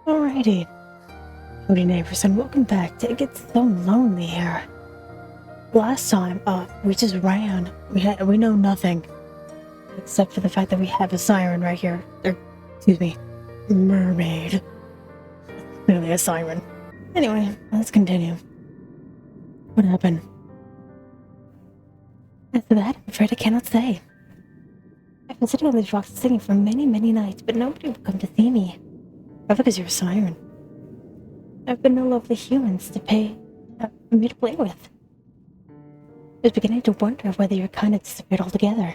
Alrighty, Howdy Neighbors, and welcome back. It gets so lonely here. Last time, we just ran. We know nothing. Except for the fact that we have a siren right here. Excuse me, mermaid. Clearly a siren. Anyway, let's continue. What happened? As for that, I'm afraid I cannot say. I've been sitting on these rocks singing for many, many nights, but nobody would come to see me. Probably because you're a siren. I've been no lovely humans for me to play with. I was beginning to wonder whether your kind had disappeared altogether.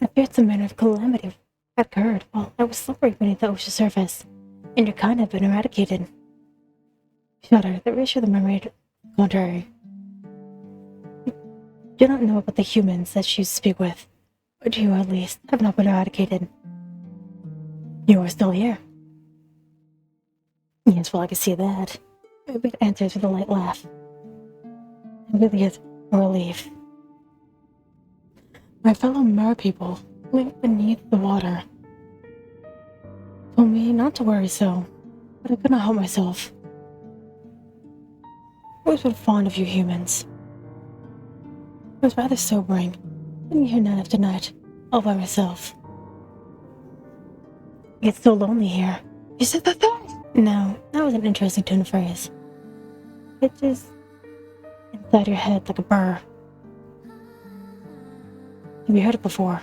I feared some manner of calamity had occurred while I was slumbering beneath the ocean surface, and your kind had been eradicated. Shudder that reassured the mermaid, contrary. You do not know about the humans that she used to speak with, or do you at least have not been eradicated? You are still here. Yes, well, I can see that. Mermaid answers with a light laugh. It really is a relief. My fellow merpeople live beneath the water. Told me not to worry so, but I could not help myself. I've always been fond of you humans. It was rather sobering, being here night after night, all by myself. It's so lonely here. You said that though? No, that was an interesting tone of phrase. It just inside your head like a burr. Have you heard it before?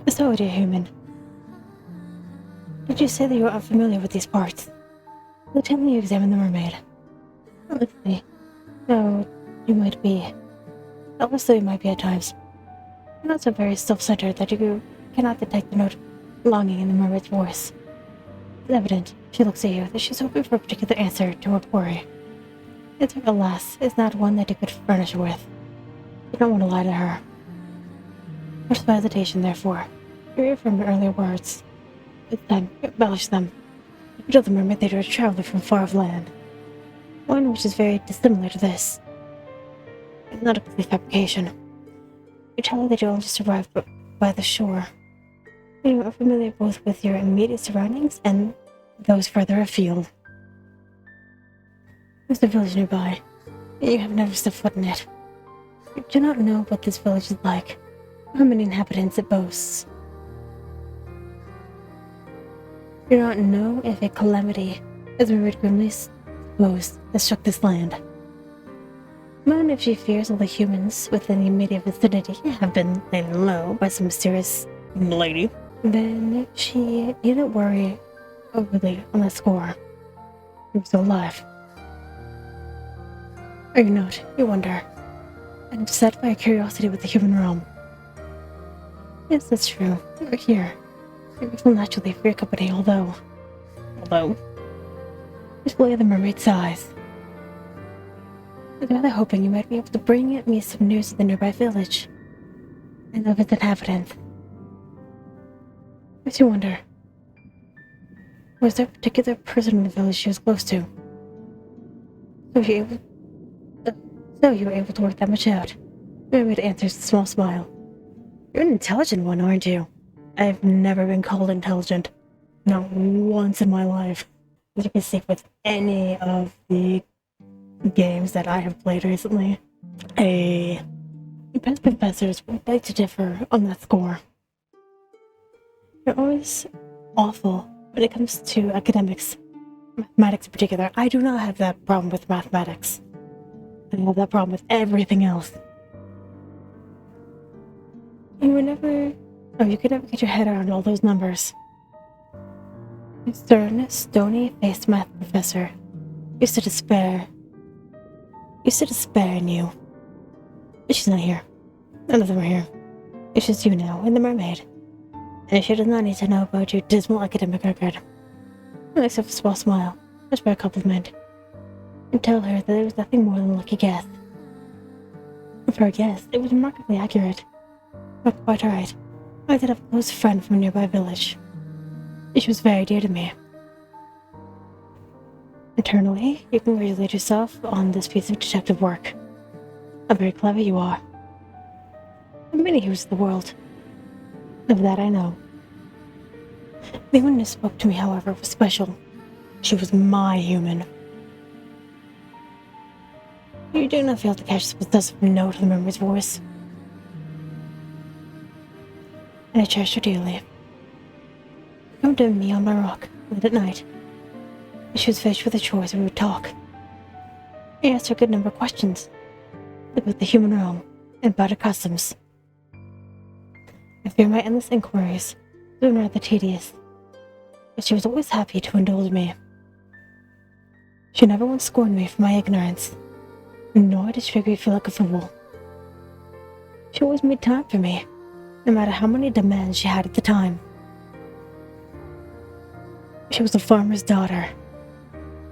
So, dear human. Did you say that you are unfamiliar with these parts? Will tell me you examined the mermaid. Honestly, though you might be. Also, you might be at times. You're not so very self-centered that you cannot detect the note of longing in the mermaid's voice. It's evident, she looks at you, that she's hoping for a particular answer to her query. Answer, alas, is not one that you could furnish her with. You don't want to lie to her. Much hesitation, therefore. You reaffirm your earlier words. This time, you embellish them. You tell the mermaid that you are traveling from far off land. One which is very dissimilar to this. It's not a complete fabrication. You tell her that you only just arrived by the shore. You are familiar both with your immediate surroundings and those further afield. There's a village nearby, and you have never stepped foot in it. You do not know what this village is like, how many inhabitants it boasts. You do not know if a calamity, as Mermaid grimly supposed, has struck this land. Even if she fears all the humans within the immediate vicinity have been laid low by some mysterious lady, then she needn't worry overly on that score. You're still alive. Or you not, you wonder, and upset by a curiosity with the human realm. Yes, that's true. You're here. You're grateful naturally for your company, although... Just look at the mermaid's sighs. I was rather hoping you might be able to bring me some news of the nearby village and of its inhabitants. Makes you wonder, was there a particular person in the village she was close to? So you were able to work that much out. Mermaid answers with a small smile. You're an intelligent one, aren't you? I've never been called intelligent. Not once in my life. As you can see with any of the games that I have played recently. Past professors would beg to differ on that score. You're always awful when it comes to academics, mathematics in particular. I do not have that problem with mathematics. I have that problem with everything else. You could never get your head around all those numbers. Your stern, stony-faced math professor used to despair in you. But she's not here. None of them are here. It's just you now and the mermaid. And she does not need to know about your dismal academic record. Except for a small smile, just for a compliment. And tell her that it was nothing more than a lucky guess. For a guess, it was remarkably accurate. But quite right. I did have a close friend from a nearby village. She was very dear to me. Internally, you congratulate yourself on this piece of detective work. How very clever you are. There are many heroes of the world. Of that I know. The woman who spoke to me, however, was special. She was my human. You do not fail to catch the possessive note of the mermaid's voice. And I cherish her dearly. Come to me on my rock, late at night. She was finished with the chores and we would talk. I asked her a good number of questions about the human realm and about her customs. I fear my endless inquiries were rather tedious, but she was always happy to indulge me. She never once scorned me for my ignorance, nor did she make me feel like a fool. She always made time for me, no matter how many demands she had at the time. She was a farmer's daughter,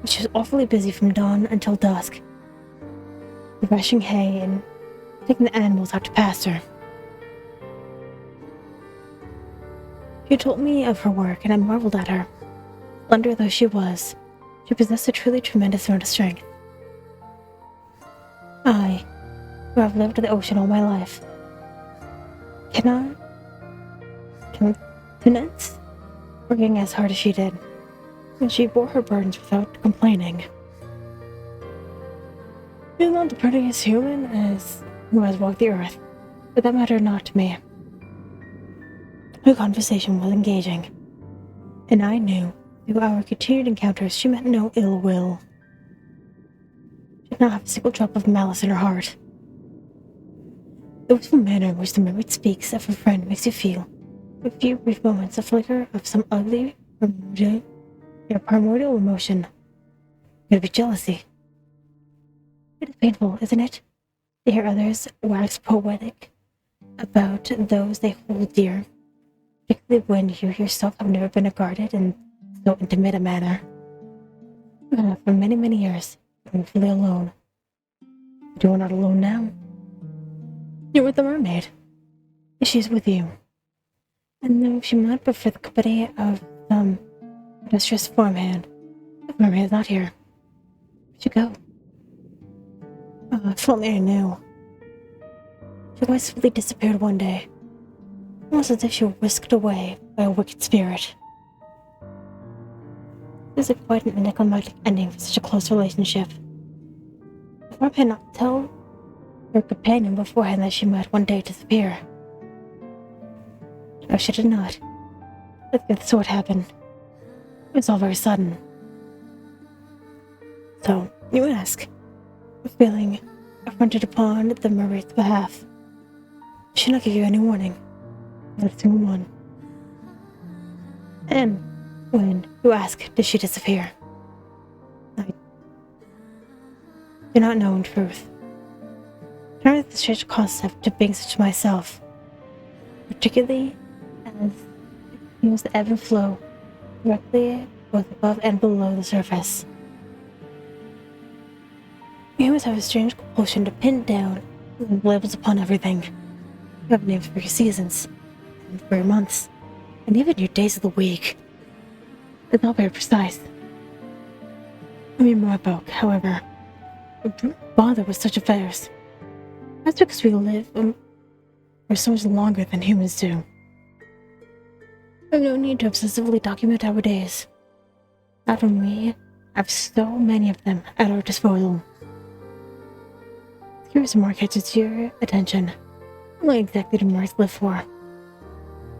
but she was awfully busy from dawn until dusk, threshing hay and taking the animals out to pasture. She told me of her work, and I marveled at her. Slender though she was, she possessed a truly tremendous amount of strength. I, who have lived the ocean all my life, cannot countenance working as hard as she did, and she bore her burdens without complaining. She is not the prettiest human as who has walked the earth, but that mattered not to me. Her conversation was engaging, and I knew through our continued encounters she meant no ill will. She did not have a single drop of malice in her heart. The wistful manner in which the mermaid speaks of her friend makes you feel, for a few brief moments, a flicker of some ugly, primordial emotion. Could it be jealousy? It is painful, isn't it, to hear others wax poetic about those they hold dear, particularly when you yourself have never been regarded in so intimate a manner. For many, many years, I'm fully alone. But you are not alone now. You're with the mermaid. She's with you. And though she might prefer the company of some industrious farmhand, the mermaid is not here. Where'd you go? If only I knew. She quite suddenly disappeared one day, almost as if she were whisked away by a wicked spirit. This is quite an anticlimactic ending for such a close relationship. The farm had not tell her companion beforehand that she might one day disappear. No, she did not. That's what happened. It was all very sudden. So, you ask, feeling affronted upon the mermaid's behalf. She did not give you any warning, not a single one. And when you ask, did she disappear? I do not know in truth. I remember the strange concept of being such myself, particularly as it feels the ebb and flow directly both above and below the surface. Humans have a strange compulsion to pin down labels upon everything. You have names for your seasons, and for your months, and even your days of the week. It's not very precise. I mean, my book, however, don't bother with such affairs. That's because we live for so much longer than humans do. We have no need to obsessively document our days. Not when we have so many of them at our disposal. Curious remark catches your attention. What exactly do Mars live for?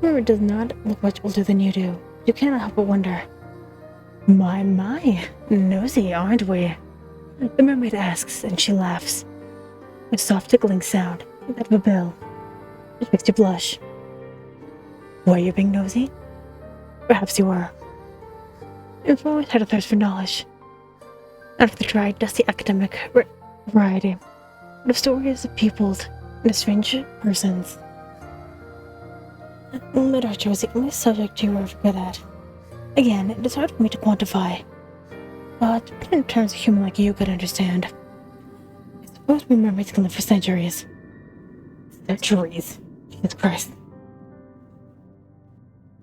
Remember, it does not look much older than you do. You cannot help but wonder. My, nosy, aren't we? The mermaid asks, and she laughs. A soft tickling sound, like that of a bell. It makes you blush. Were you being nosy? Perhaps you were. I've always had a thirst for knowledge. Not of the dry, dusty academic variety, but of stories of peoples and of strange persons. Literature was the only subject you were good at. Again, it is hard for me to quantify, but in terms a human like you could understand. I suppose we mermaids can live for centuries. Centuries? Jesus Christ.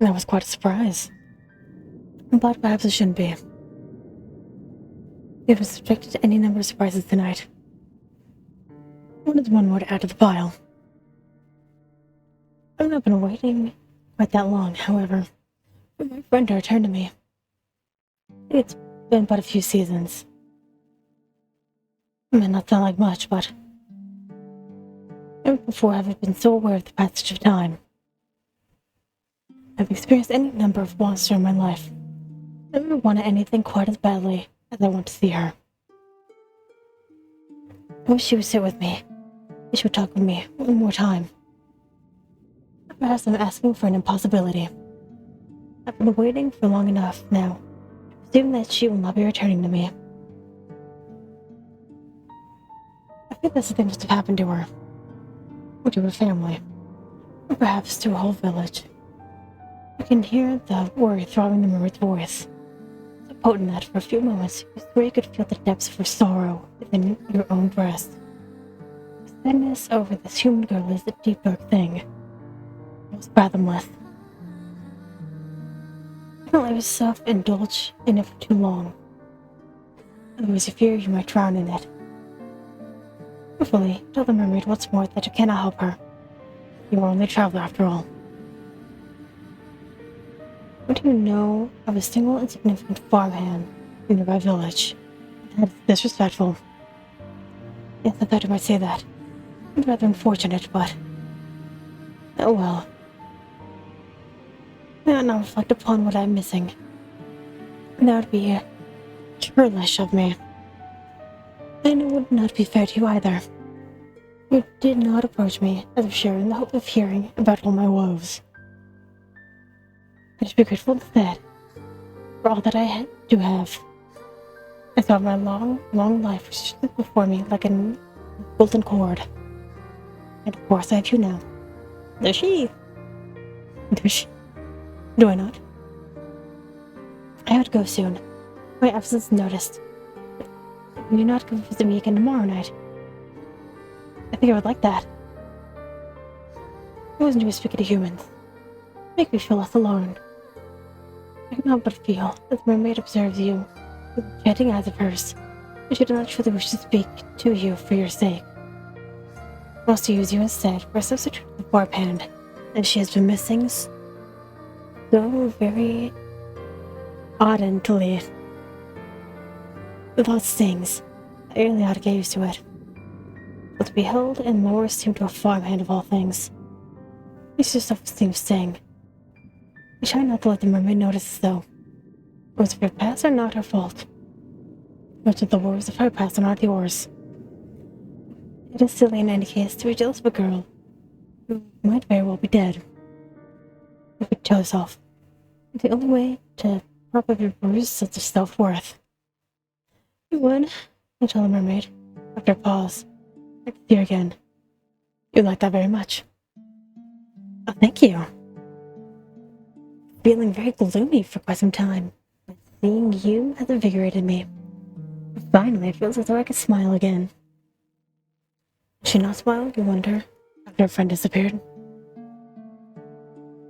That was quite a surprise. But perhaps it shouldn't be. It was subjected to any number of surprises tonight. What is one more to add to the pile? I've not been waiting quite that long, however. when my friend returned to me. It's been but a few seasons. It may not sound like much, but never before have I been so aware of the passage of time. I've experienced any number of wants during my life. I never wanted anything quite as badly as I want to see her. I wish she would sit with me. She would talk with me one more time. Perhaps I'm asking for an impossibility. I've been waiting for long enough now, presuming that she will not be returning to me. I think that something must have happened to her, or to her family, or perhaps to a whole village. I can hear the worry throbbing in the mermaid's voice, so potent that for a few moments you swear you could feel the depths of her sorrow within your own breast. The sadness over this human girl is a deep, dark thing, almost fathomless. I don't let yourself indulge in it for too long, otherwise you fear you might drown in it. Hopefully, tell the mermaid once more that you cannot help her. You are only a traveler after all. What do you know of a single insignificant farmhand in a nearby village? That is disrespectful. Yes, I thought you might say that. It's rather unfortunate, but... oh well. I now reflect upon what I'm missing. And that would be churlish of me. And it would not be fair to you either. You did not approach me as a sharer in the hope of hearing about all my woes. I should be grateful instead for all that I do have. I saw my long, long life stretched before me like a golden cord. And of course I have you now. There's she. There's she. Do I not? I have to go soon. My absence is noticed. Will you not come visit me again tomorrow night? I think I would like that. I wasn't to speak to humans. Make me feel less alone. I cannot but feel that the mermaid observes you with enchanting eyes of hers, and she does not truly wish to speak to you for your sake. Wants to use you instead for a substitute of the farmhand, and she has been missing so very ardently. The thought stings. I really ought to get used to it. But to be held in lower esteem to a farmhand of all things makes your self-esteem sting. I try not to let the mermaid notice as though words of your past are not her fault. Much of the words of her past are not yours. It is silly in any case to be jealous of a girl who might very well be dead. You could tell yourself. The only way to prop up your bruised sense of self-worth. You would, I tell the mermaid, after a pause. I can see her again. You like that very much. Oh, thank you. Feeling very gloomy for quite some time, but seeing you has invigorated me. Finally, it feels as though I could smile again. Did she not smile, you wonder, after her friend disappeared?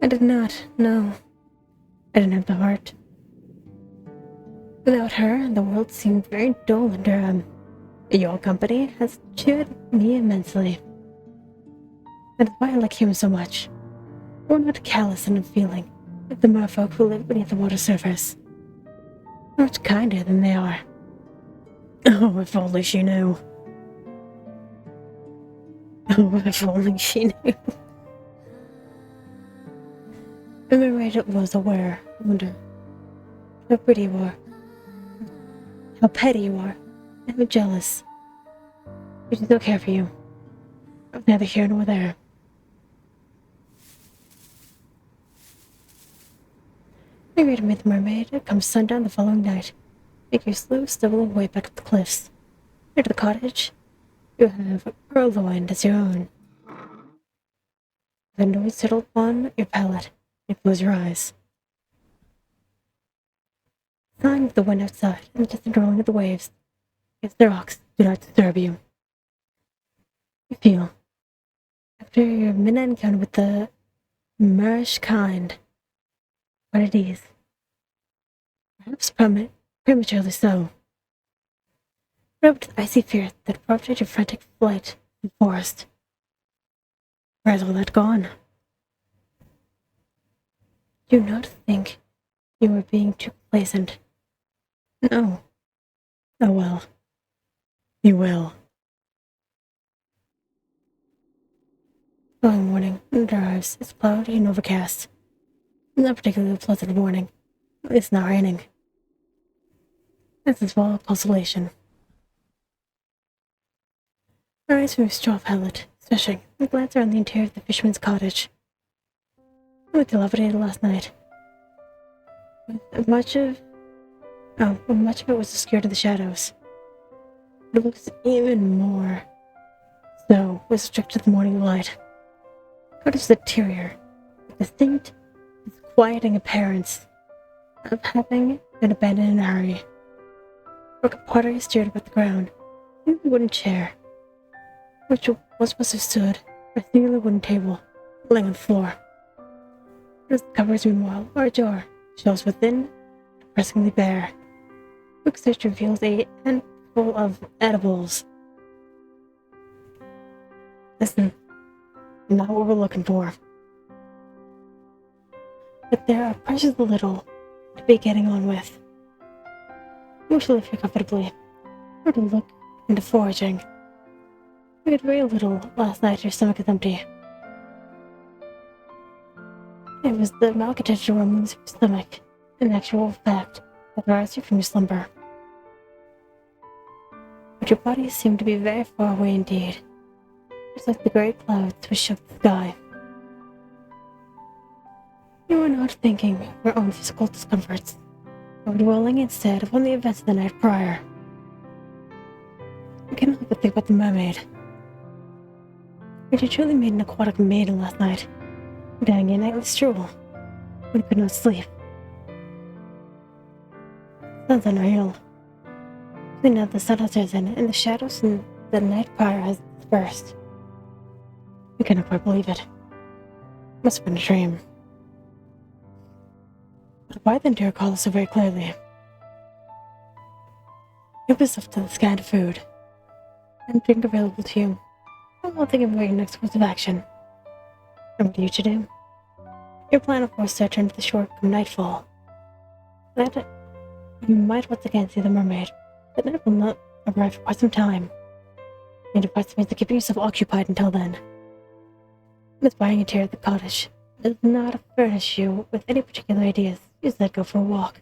I did not, no. I didn't have the heart. Without her, the world seemed very dull and your company has cheered me immensely. That is why I like him so much. We're not callous and unfeeling, like the merfolk who live beneath the water surface. We're much kinder than they are. Oh, if only she knew. Oh, if only she knew. The mermaid was aware, I wonder, how pretty you are, how petty you are, and how jealous. I just don't care for you. I'm neither here nor there. I agreed to meet the mermaid. It comes sundown the following night. Make your slow, stumbling way back up the cliffs. Near to the cottage, you have purloined as your own. The noise settled upon your palate. You close your eyes. The sighing of the wind outside and the distant rolling of the waves against the rocks do not disturb you. You feel, after your midnight encounter with the marish kind, what it is. Perhaps prematurely so. Rubbed with icy fear that prompted your frantic flight in the forest. Where is all that gone? Do you not think You were being too complacent. No. Oh well. You will. Following morning, it arrives. It's cloudy and overcast. Not particularly a pleasant morning. It's not raining. That's a small consolation. I rise from a straw pallet, stretching, and glance around the interior of the fisherman's cottage. We dilapidated last night. Much of it was obscured in the shadows. It looks even more so was strict to the morning light. What is the interior? A distinct, disquieting appearance of having been abandoned in a hurry. Broken pottery stirred about the ground, even a wooden chair, which was supposed to have stood, a singular wooden table, laying on the floor. The cupboards, meanwhile, are ajar, shelves within, depressingly bare. Quick search reveals a handful of edibles. Listen, not what we're looking for. But there are precious little to be getting on with. You should live here comfortably, or to look into foraging. We had very little last night, your stomach is empty. It was the malcontented rumblings of your stomach, an actual fact, that aroused you from your slumber. But your body seemed to be very far away indeed. Just like the great clouds which shook the sky. You were not thinking of your own physical discomforts, but dwelling instead upon the events of the night prior. You cannot help but think about the mermaid. You truly made an aquatic maiden last night, dying a nightly stroll when you could not sleep. Sounds unreal. But now the sun has risen and the shadows in the night prior has dispersed. You cannot quite believe it. Must have been a dream. But why then do you recall this so very clearly? It was up to the kind of food and drink available to you. I'm not thinking about your next course of action. And what are you to do? Your plan, of course, is to return to the shore come nightfall. That you might once again see the mermaid, but night will not arrive for quite some time. Your device means to keep yourself occupied until then. Miss buying interior of the cottage does not furnish you with any particular ideas. Use that go for a walk.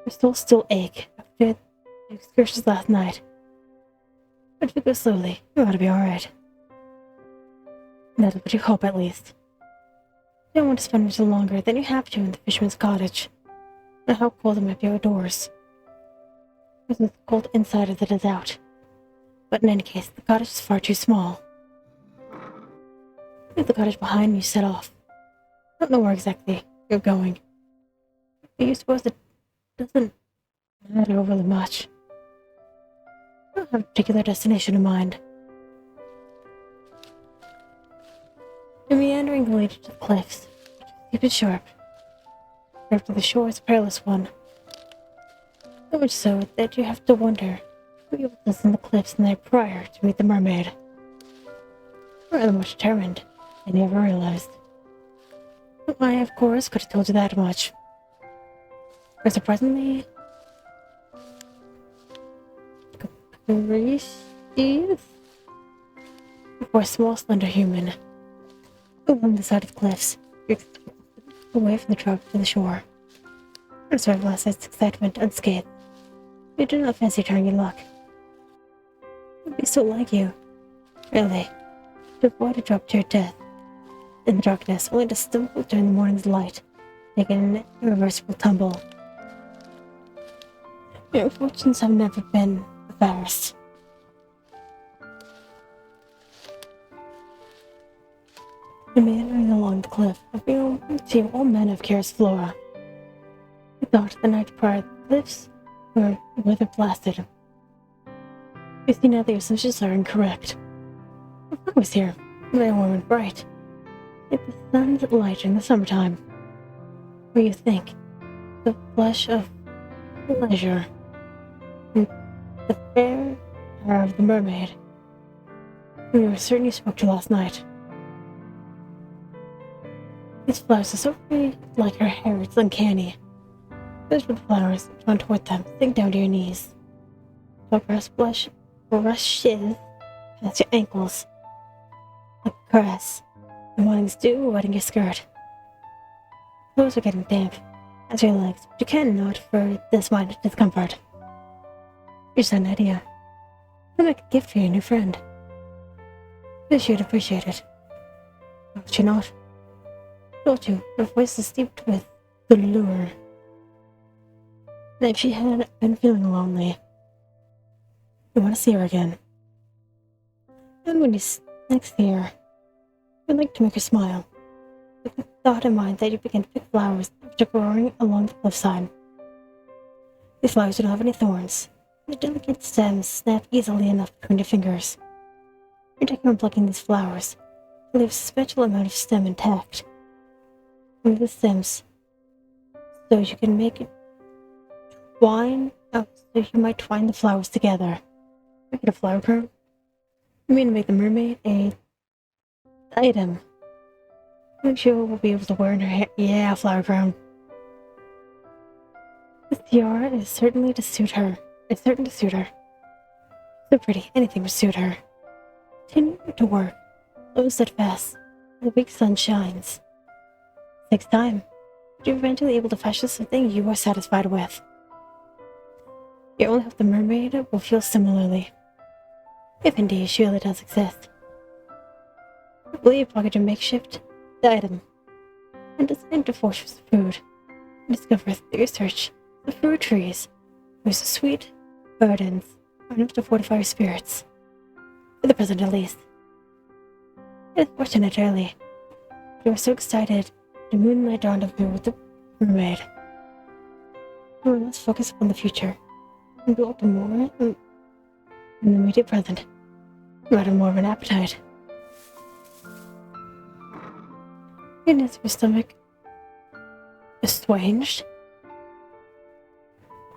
Your soul still ache after the excursions last night. But if you go slowly, you ought to be alright. That's what you hope, at least. You don't want to spend much longer than you have to in the fisherman's cottage. Know how cold it might be outdoors. It's as cold inside as it is out. But in any case, the cottage is far too small. Leave the cottage behind you set off. Don't know where exactly you're going. But you suppose it doesn't matter overly much. I don't have a particular destination in mind. You're meandering the lead to the cliffs. Keep it sharp. After the shore is a perilous one. So much so that you have to wonder who you was in the cliffs the night prior to meet the mermaid. Rather much determined, I never realized. But I, of course, could have told you that much. But surprisingly, capricious for a small, slender human. Along the side of the cliffs, away from the drop to the shore. I survived last night's excitement unscathed. You do not fancy trying your luck. It would be so like you, really, to avoid a drop to your death in the darkness, only to stumble during the morning's light, taking an irreversible tumble. Your fortunes have never been the fairest. Meandering along the cliff, you see all manner of curious flora. You thought the night prior the cliffs were weather blasted. You see now that your assumptions are incorrect. If I was here, they warm and bright, like the sun's light in the summertime, where you think the flush of pleasure and the fair hair of the mermaid, whom you were certain you spoke to last night. These flowers are so pretty, like her hair, it's uncanny. Those red flowers run toward them, sink down to your knees. The grass brushes past your ankles, like a caress. The morning's dew wetting your skirt. Clothes are getting damp, as your legs, but you can't nod for this minor discomfort. You just had an idea. I'll make a gift for your new friend. You'd appreciate it. Would you not? Told you, her voice is steeped with the lure. And if she had been feeling lonely, you want to see her again. And when you next see her, you'd like to make her smile, with the thought in mind that you begin to pick flowers which are growing along the cliffside. These flowers don't have any thorns. The delicate stems snap easily enough between your fingers. You're taking on plucking these flowers to leave a special amount of stem intact. Remove the stems so you can make it twine out, so you might twine the flowers together. Make it a flower crown. You mean to make the mermaid a item which she will be able to wear in her hair. Yeah, flower crown. This tiara is certain to suit her. So pretty, anything would suit her. Continue to work, slow steadfast. The big sun shines. It takes time, but you're eventually able to fashion something you are satisfied with. You only hope the mermaid will feel similarly, if indeed she really does exist. Will you pocket your makeshift item and designed to force food, and discover through your search the fruit trees whose sweet burdens are enough to fortify your spirits, for the present at least. It is fortunate early. You were so excited the moonlight rendezvous with the mermaid. You were less focused on the future and dwelt more in the immediate present. You had more of an appetite. Goodness, your stomach estranged.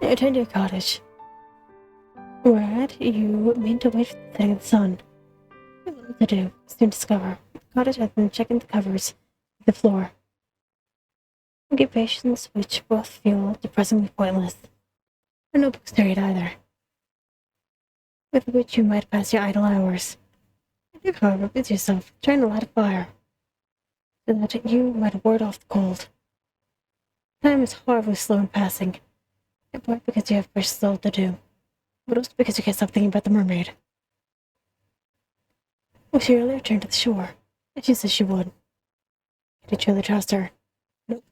You returned to your cottage, whereat you mean to wait for the setting of the sun. You have little to do, soon discover. The cottage has been checking the covers of the floor. Occupations which both feel depressingly pointless, and no books to read either, with which you might pass your idle hours. You, however, busy yourself trying to light a fire, so that you might ward off the cold. Time is horribly slow in passing, in part because you have precious little to do, but also because you can't stop thinking about the mermaid. Well, she earlier returned to the shore, and she said she would. Did you really trust her? Nope.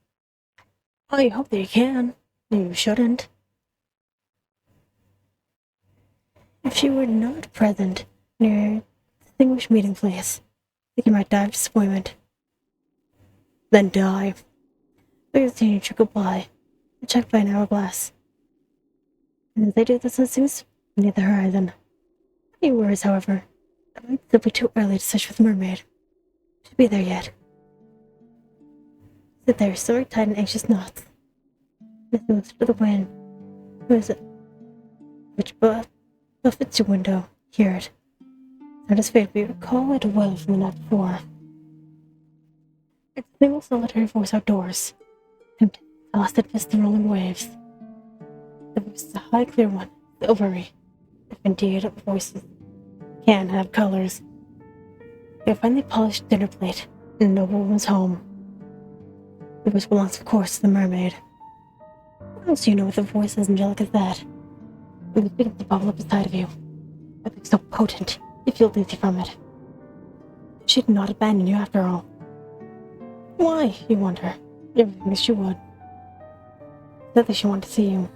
Oh, you hope that you can. No, you shouldn't. If she were not present near your distinguished meeting place, I think you might die of disappointment. Then die. Look at the scene you trickle by, and check by an hourglass. And as they do, the sun seems beneath the horizon. No worries, however. It might still be too early to search for the mermaid. She'll be there yet. Sit there, sewing tight in anxious knots. Listen to the wind. Who is it? Which buffets your window. Hear it. Not as faint, but you recall it well from the night before. It's a single solitary voice outdoors. Tempted, lost amidst the rolling waves. The voice is a high, clear one, silvery. If indeed voices can have colors. You find the polished dinner plate in a noblewoman's home. The voice belongs, of course, to the mermaid. What else do you know with a voice as angelic as that? It was beginning to bubble up inside of you. A thing so potent, you feel dizzy from it. She did not abandon you after all. Why, you wonder? Everything as she would. Said that she wanted to see you.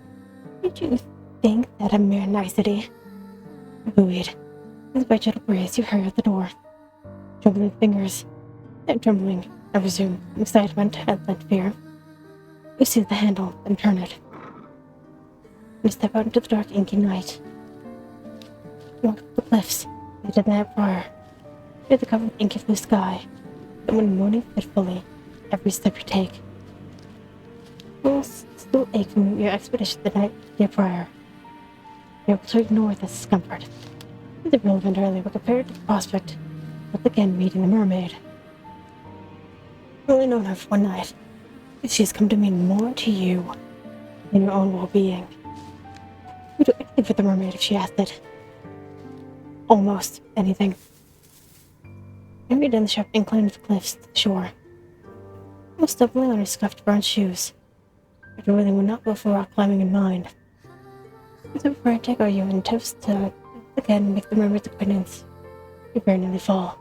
Did you think that a mere nicety? Buoyed. As by gentle breeze, you hurry out the door. Trembling fingers. And trembling, I presume, excitement and then fear. You seize the handle and turn it. You step out into the dark, inky night. You walk up the cliffs, you did the night prior. Near the covered inky blue sky, and when morning fitfully, every step you take. You will still ache from your expedition the night prior. You're able to ignore this discomfort. It's irrelevant early, but compared to the prospect of again meeting the mermaid. I've only known her for one night, but she's come to mean more to you than your own well-being. You'd do anything for the mermaid if she asked it. Almost anything. I made down the sharp incline of the cliffs to the shore, almost stumbling on her scuffed brown shoes. But I really would not go for rock climbing in mind. With a frantic argument, attempts to again make the mermaid's acquaintance, you very nearly fall.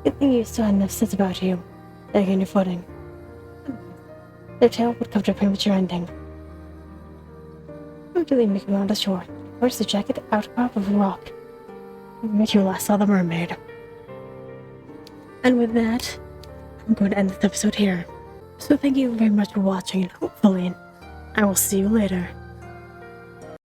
Good thing you still had enough sense about you to gain your footing. Their tale would come to a premature ending. Immediately making around the shore, towards the jagged outcrop of a rock, where you last saw the mermaid. And with that, I'm going to end this episode here. So thank you very much for watching, and hopefully, I will see you later.